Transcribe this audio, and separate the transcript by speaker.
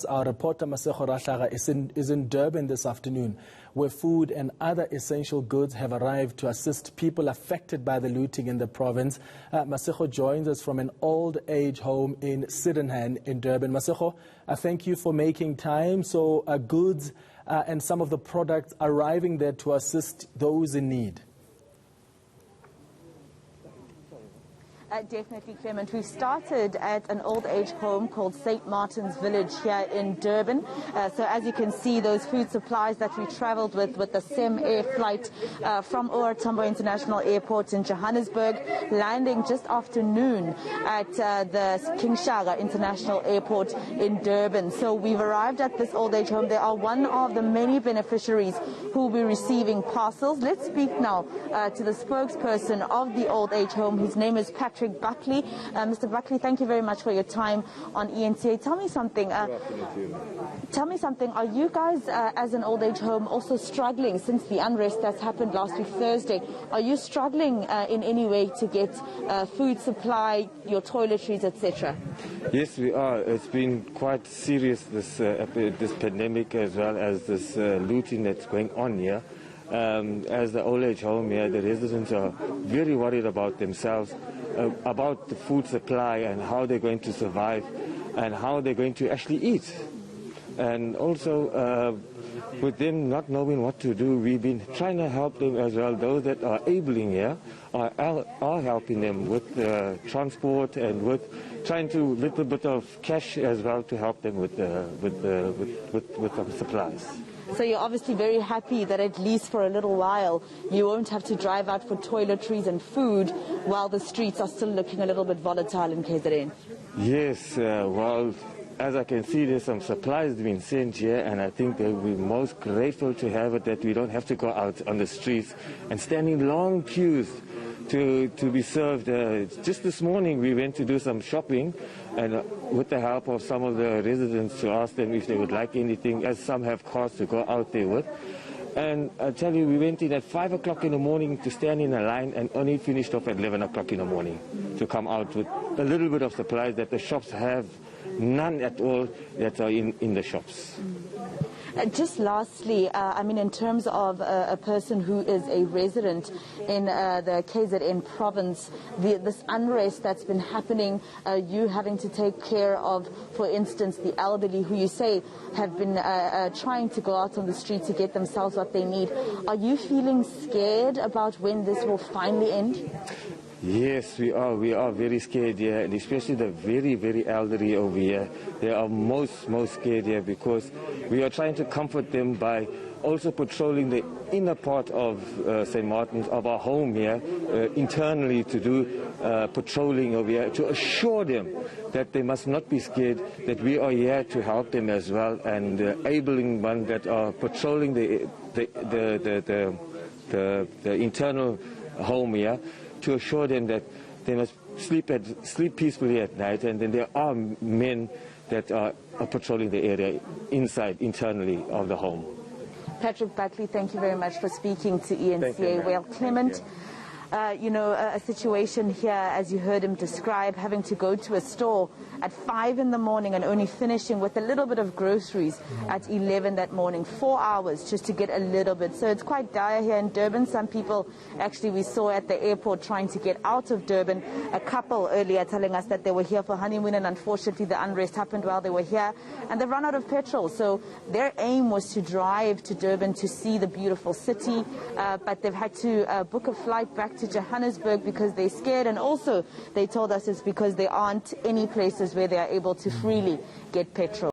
Speaker 1: Our reporter Masego Rahlaga is in Durban this afternoon, where food and other essential goods have arrived to assist people affected by the looting in the province. Masego joins us from an old age home in Sydenham in Durban. Masego, thank you for making time. So goods and some of the products arriving there to assist those in need.
Speaker 2: Definitely, Clement. We've started at an old age home called St. Martin's Village here in Durban. So as you can see, those food supplies that we travelled with the SEM air flight from OR Tambo International Airport in Johannesburg, landing just after noon at the King Shaka International Airport in Durban. So we've arrived at this old age home. They are one of the many beneficiaries who will be receiving parcels. Let's speak now to the spokesperson of the old age home. His name is Patrick Buckley. Mr. Buckley, thank you very much for your time on eNCA. Tell me something. Are you guys, as an old age home, also struggling since the unrest that's happened last week Thursday? Are you struggling in any way to get food supply, your toiletries, etc.?
Speaker 3: Yes, we are. It's been quite serious, this pandemic, as well as this looting that's going on here. As the old age home here, the residents are very worried about themselves, about the food supply and how they're going to survive and how they're going to actually eat. And also, with them not knowing what to do, we've been trying to help them as well. Those that are abling here are helping them with transport and with trying to little bit of cash as well to help them with the supplies.
Speaker 2: So you're obviously very happy that at least for a little while you won't have to drive out for toiletries and food while the streets are still looking a little bit volatile in KZN.
Speaker 3: Yes, well, as I can see, there's some supplies being sent here, and I think they'll be most grateful to have it, that we don't have to go out on the streets and stand in long queues to be served. Just this morning we went to do some shopping, and with the help of some of the residents, to ask them if they would like anything, as some have cars to go out there with. And I tell you, we went in at 5 o'clock in the morning to stand in a line and only finished off at 11 o'clock in the morning to come out with a little bit of supplies that the shops have none at all that are in the shops.
Speaker 2: Just lastly, I mean, in terms of a person who is a resident in the KZN province, this unrest that's been happening, you having to take care of, for instance, the elderly who you say have been trying to go out on the street to get themselves what they need. Are you feeling scared about when this will finally end?
Speaker 3: Yes, we are. We are very scared here, and especially the very, very elderly over here. They are most scared here because we are trying to comfort them by also patrolling the inner part of St. Martin's, of our home here, internally, to do patrolling over here, to assure them that they must not be scared, that we are here to help them as well, and enabling one that are patrolling the internal home here, to assure them that they must sleep peacefully at night, and then there are men that are patrolling the area internally of the home.
Speaker 2: Patrick Buckley, thank you very much for speaking to eNCA. Well, Clement, you know, a situation here, as you heard him describe, having to go to a store at 5 in the morning and only finishing with a little bit of groceries at 11 that morning, 4 hours just to get a little bit. So it's quite dire here in Durban. Some people actually we saw at the airport trying to get out of Durban. A couple earlier telling us that they were here for honeymoon, and unfortunately the unrest happened while they were here and they've run out of petrol. So their aim was to drive to Durban to see the beautiful city, but they've had to book a flight back to Johannesburg because they're scared, and also they told us it's because there aren't any places where they are able to freely get petrol.